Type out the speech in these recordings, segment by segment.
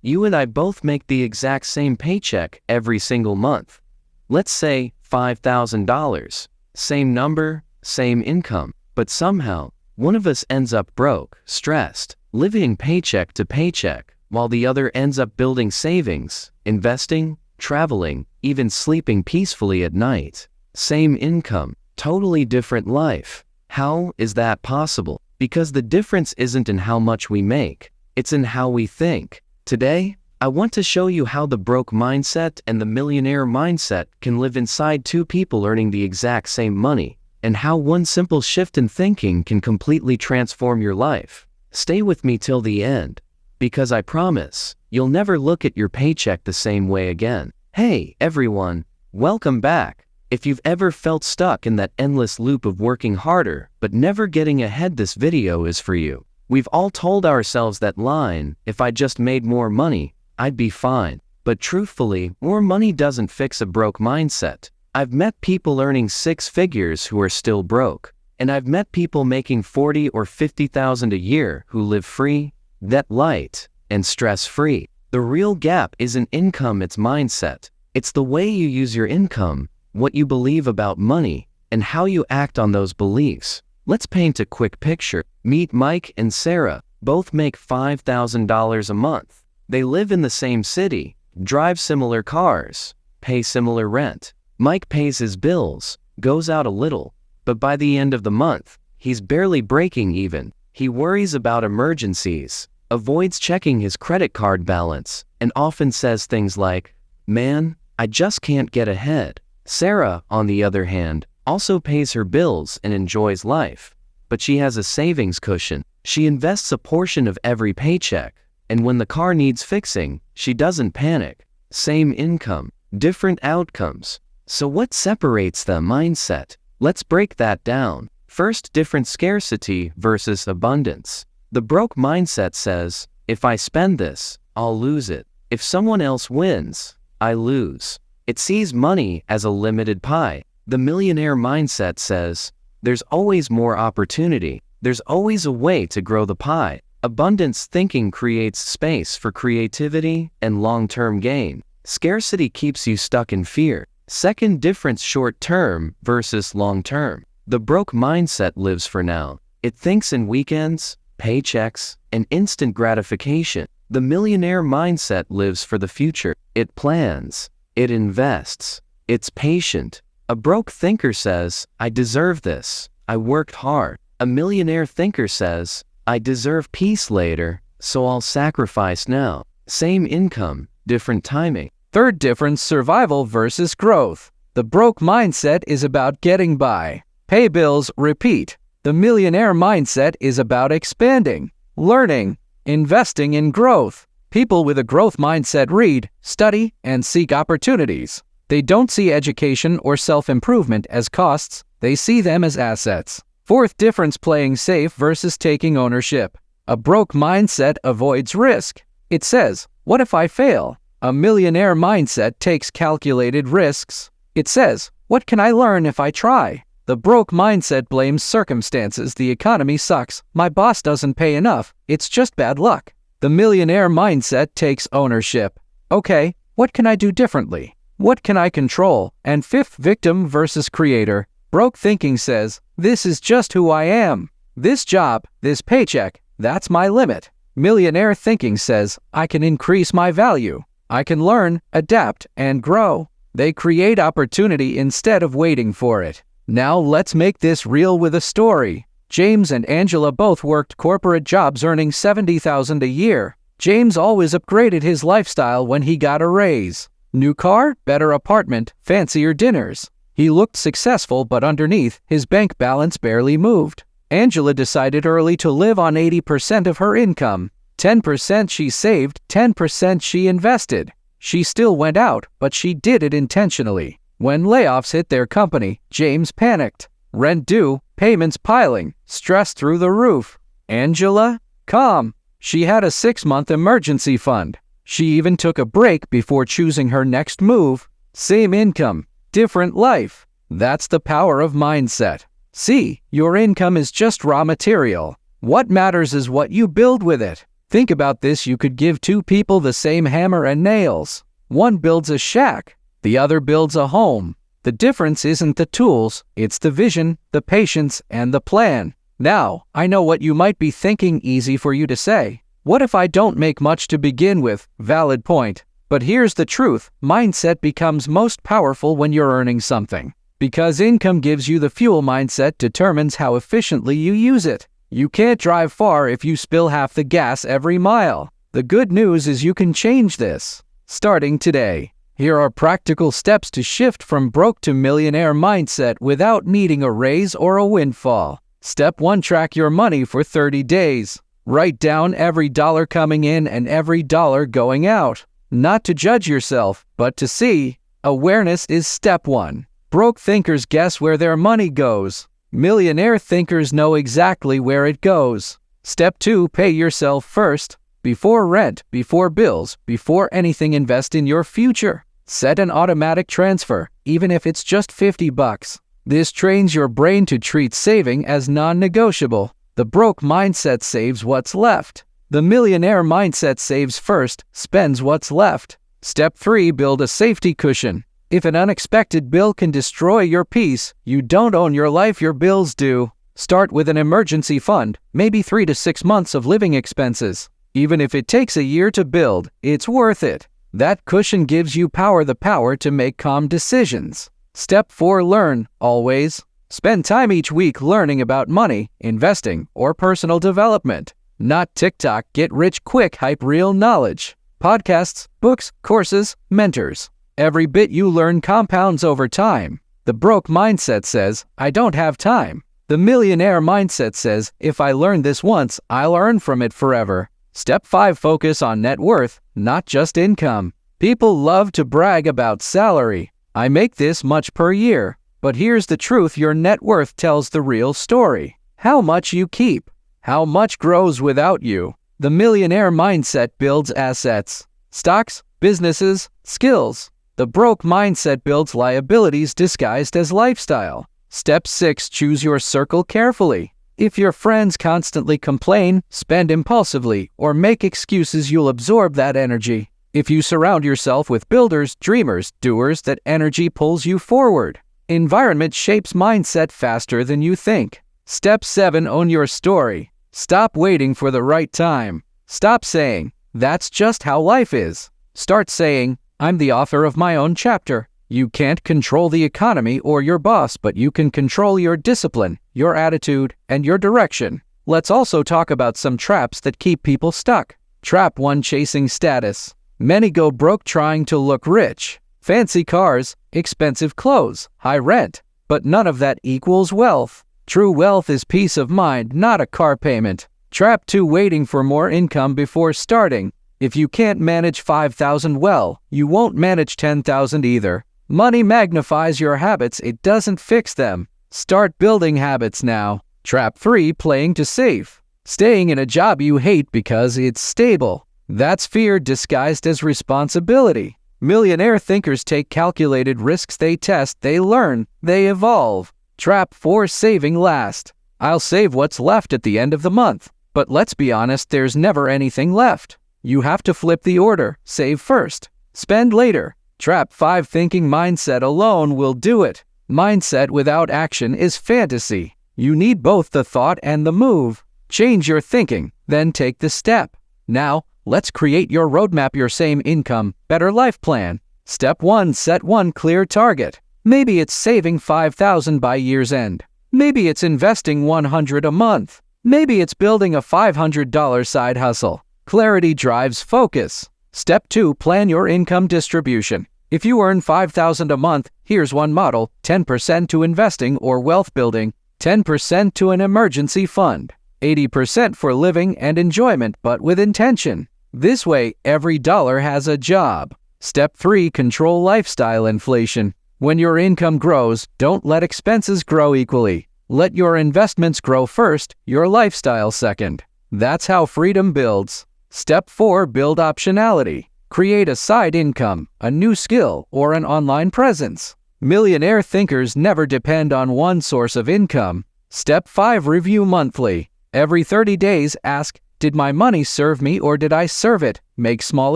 You and I both make the exact same paycheck every single month. Let's say $5,000. Same number, same income, but somehow, one of us ends up broke, stressed, living paycheck to paycheck, while the other ends up building savings, investing, traveling, even sleeping peacefully at night. Same income, totally different life. How is that possible? Because the difference isn't in how much we make, it's in how we think. Today, I want to show you how the broke mindset and the millionaire mindset can live inside two people earning the exact same money, and how one simple shift in thinking can completely transform your life. Stay with me till the end, because I promise, you'll never look at your paycheck the same way again. Hey, everyone, welcome back. If you've ever felt stuck in that endless loop of working harder but never getting ahead, this video is for you. We've all told ourselves that line, if I just made more money, I'd be fine. But truthfully, more money doesn't fix a broke mindset. I've met people earning six figures who are still broke. And I've met people making $40,000 or $50,000 a year who live free, debt light, and stress-free. The real gap isn't income, it's mindset. It's the way you use your income, what you believe about money, and how you act on those beliefs. Let's paint a quick picture. Meet Mike and Sarah. Both make $5,000 a month. They live in the same city, drive similar cars, pay similar rent. Mike pays his bills, goes out a little, but by the end of the month, he's barely breaking even. He worries about emergencies, avoids checking his credit card balance, and often says things like, "Man, I just can't get ahead." Sarah, on the other hand, also pays her bills and enjoys life, but she has a savings cushion. She invests a portion of every paycheck, and when the car needs fixing, she doesn't panic. Same income, different outcomes. So what separates them? Mindset. Let's break that down. First, different scarcity versus abundance. The broke mindset says, if I spend this, I'll lose it. If someone else wins, I lose. It sees money as a limited pie. The millionaire mindset says, there's always more opportunity. There's always a way to grow the pie. Abundance thinking creates space for creativity and long-term gain. Scarcity keeps you stuck in fear. Second difference, short-term versus long-term. The broke mindset lives for now. It thinks in weekends, paychecks, and instant gratification. The millionaire mindset lives for the future. It plans. It invests. It's patient. A broke thinker says, I deserve this. I worked hard. A millionaire thinker says, I deserve peace later, so I'll sacrifice now. Same income, different timing. Third difference, survival versus growth. The broke mindset is about getting by. Pay bills, repeat. The millionaire mindset is about expanding, learning, investing in growth. People with a growth mindset read, study, and seek opportunities. They don't see education or self-improvement as costs, they see them as assets. Fourth difference, playing safe versus taking ownership. A broke mindset avoids risk. It says, what if I fail? A millionaire mindset takes calculated risks. It says, what can I learn if I try? The broke mindset blames circumstances. The economy sucks. My boss doesn't pay enough. It's just bad luck. The millionaire mindset takes ownership. Okay, what can I do differently? What can I control? And fifth, victim versus creator. Broke thinking says, this is just who I am. This job, this paycheck, that's my limit. Millionaire thinking says, I can increase my value. I can learn, adapt, and grow. They create opportunity instead of waiting for it. Now let's make this real with a story. James and Angela both worked corporate jobs earning $70,000 a year. James always upgraded his lifestyle when he got a raise. New car, better apartment, fancier dinners. He looked successful, but underneath, his bank balance barely moved. Angela decided early to live on 80% of her income. 10% she saved, 10% she invested. She still went out, but she did it intentionally. When layoffs hit their company, James panicked. Rent due, payments piling, stress through the roof. Angela? Calm. She had a 6-month emergency fund. She even took a break before choosing her next move. Same income, different life. That's the power of mindset. See, your income is just raw material. What matters is what you build with it. Think about this: you could give two people the same hammer and nails. One builds a shack, the other builds a home. The difference isn't the tools, it's the vision, the patience, and the plan. Now, I know what you might be thinking: easy for you to say. What if I don't make much to begin with? Valid point. But here's the truth: mindset becomes most powerful when you're earning something. Because income gives you the fuel, mindset determines how efficiently you use it. You can't drive far if you spill half the gas every mile. The good news is you can change this. Starting today, here are practical steps to shift from broke to millionaire mindset without needing a raise or a windfall. Step 1. Track your money for 30 days. Write down every dollar coming in and every dollar going out. Not to judge yourself, but to see. Awareness is step 1. Broke thinkers guess where their money goes. Millionaire thinkers know exactly where it goes. Step 2. Pay yourself first. Before rent, before bills, before anything, invest in your future. Set an automatic transfer, even if it's just $50. This trains your brain to treat saving as non-negotiable. The broke mindset saves what's left. The millionaire mindset saves first, spends what's left. Step 3. Build a safety cushion. If an unexpected bill can destroy your peace, you don't own your life, your bills do. Start with an emergency fund, maybe 3 to 6 months of living expenses. Even if it takes a year to build, it's worth it. That cushion gives you the power to make calm decisions. Step 4. Learn, always. Spend time each week learning about money, investing, or personal development. Not TikTok get-rich-quick hype, real knowledge. Podcasts, books, courses, mentors. Every bit you learn compounds over time. The broke mindset says, I don't have time. The millionaire mindset says, if I learn this once, I'll earn from it forever. Step 5. Focus on net worth, not just income. People love to brag about salary. I make this much per year. But here's the truth: your net worth tells the real story. How much you keep. How much grows without you. The millionaire mindset builds assets. Stocks, businesses, skills. The broke mindset builds liabilities disguised as lifestyle. Step 6. Choose your circle carefully. If your friends constantly complain, spend impulsively, or make excuses, you'll absorb that energy. If you surround yourself with builders, dreamers, doers, that energy pulls you forward. Environment shapes mindset faster than you think. Step 7. Own your story. Stop waiting for the right time. Stop saying, that's just how life is. Start saying, I'm the author of my own chapter. You can't control the economy or your boss, but you can control your discipline, your attitude, and your direction. Let's also talk about some traps that keep people stuck. Trap 1. Chasing status. Many go broke trying to look rich. Fancy cars, expensive clothes, high rent. But none of that equals wealth. True wealth is peace of mind, not a car payment. Trap 2. Waiting for more income before starting. If you can't manage 5,000 well, you won't manage 10,000 either. Money magnifies your habits, it doesn't fix them. Start building habits now. Trap 3. Playing to safe. Staying in a job you hate because it's stable. That's fear disguised as responsibility. Millionaire thinkers take calculated risks, they test, they learn, they evolve. Trap 4. Saving last. I'll save what's left at the end of the month. But let's be honest, there's never anything left. You have to flip the order. Save first. Spend later. Trap 5. Thinking mindset alone will do it. Mindset without action is fantasy. You need both the thought and the move. Change your thinking, then take the step. Now, let's create your roadmap, your same income, better life plan. Step 1. Set one clear target. Maybe it's saving $5,000 by year's end. Maybe it's investing $100 a month. Maybe it's building a $500 side hustle. Clarity drives focus. Step 2. Plan your income distribution. If you earn $5,000 a month, here's one model: 10% to investing or wealth building, 10% to an emergency fund, 80% for living and enjoyment but with intention. This way, every dollar has a job. Step 3. Control lifestyle inflation. When your income grows, don't let expenses grow equally. Let your investments grow first, your lifestyle second. That's how freedom builds. Step 4. Build optionality. Create a side income, a new skill, or an online presence. Millionaire thinkers never depend on one source of income. Step 5. Review monthly. Every 30 days, ask, Did my money serve me or did I serve it? Make small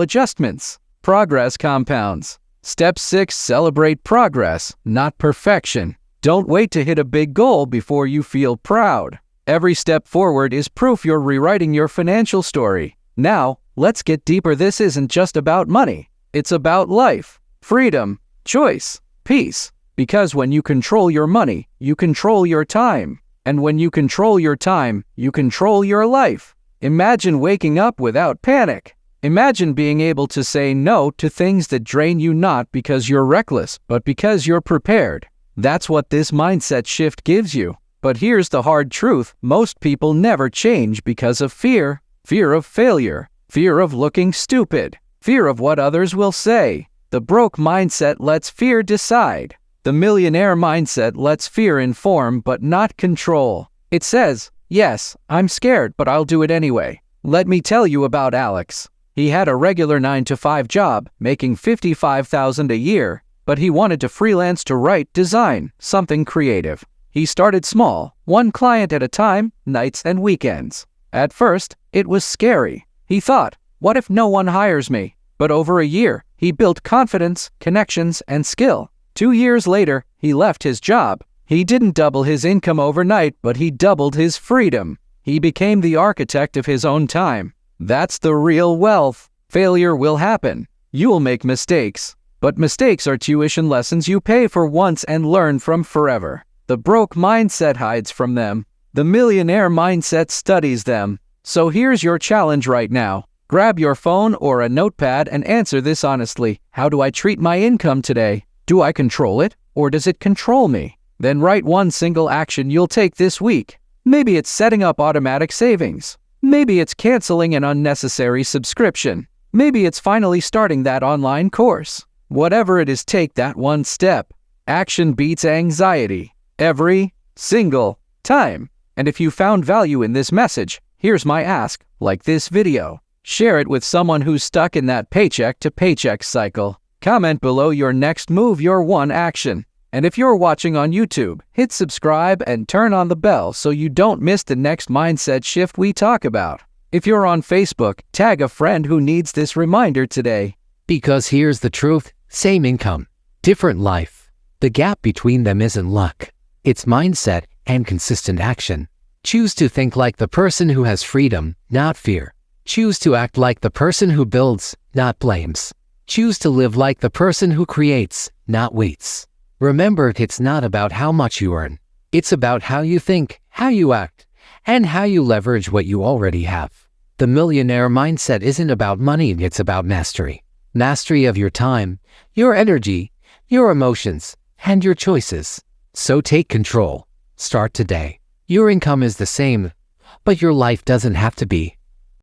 adjustments. Progress compounds. Step 6. Celebrate progress, not perfection. Don't wait to hit a big goal before you feel proud. Every step forward is proof you're rewriting your financial story. Now, let's get deeper. This isn't just about money. It's about life, freedom, choice, peace. Because when you control your money, you control your time. And when you control your time, you control your life. Imagine waking up without panic. Imagine being able to say no to things that drain you, not because you're reckless, but because you're prepared. That's what this mindset shift gives you. But here's the hard truth. Most people never change because of fear. Fear of failure. Fear of looking stupid. Fear of what others will say. The broke mindset lets fear decide. The millionaire mindset lets fear inform but not control. It says, yes, I'm scared, but I'll do it anyway. Let me tell you about Alex. He had a regular 9-to-5 job, making $55,000 a year, but he wanted to freelance to write, design, something creative. He started small, one client at a time, nights and weekends. At first, it was scary. He thought, what if no one hires me? But over a year, he built confidence, connections, and skill. 2 years later, he left his job. He didn't double his income overnight, but he doubled his freedom. He became the architect of his own time. That's the real wealth. Failure will happen. You'll make mistakes. But mistakes are tuition lessons you pay for once and learn from forever. The broke mindset hides from them. The millionaire mindset studies them. So here's your challenge right now. Grab your phone or a notepad and answer this honestly. How do I treat my income today? Do I control it, or does it control me? Then write one single action you'll take this week. Maybe it's setting up automatic savings. Maybe it's canceling an unnecessary subscription. Maybe it's finally starting that online course. Whatever it is, take that one step. Action beats anxiety. Every single time. And if you found value in this message, here's my ask. Like this video. Share it with someone who's stuck in that paycheck to paycheck cycle. Comment below your next move, your one action. And if you're watching on YouTube, hit subscribe and turn on the bell so you don't miss the next mindset shift we talk about. If you're on Facebook, tag a friend who needs this reminder today. Because here's the truth, same income, different life. The gap between them isn't luck. It's mindset and consistent action. Choose to think like the person who has freedom, not fear. Choose to act like the person who builds, not blames. Choose to live like the person who creates, not waits. Remember, it's not about how much you earn. It's about how you think, how you act, and how you leverage what you already have. The millionaire mindset isn't about money, it's about mastery. Mastery of your time, your energy, your emotions, and your choices. So take control. Start today. Your income is the same, but your life doesn't have to be.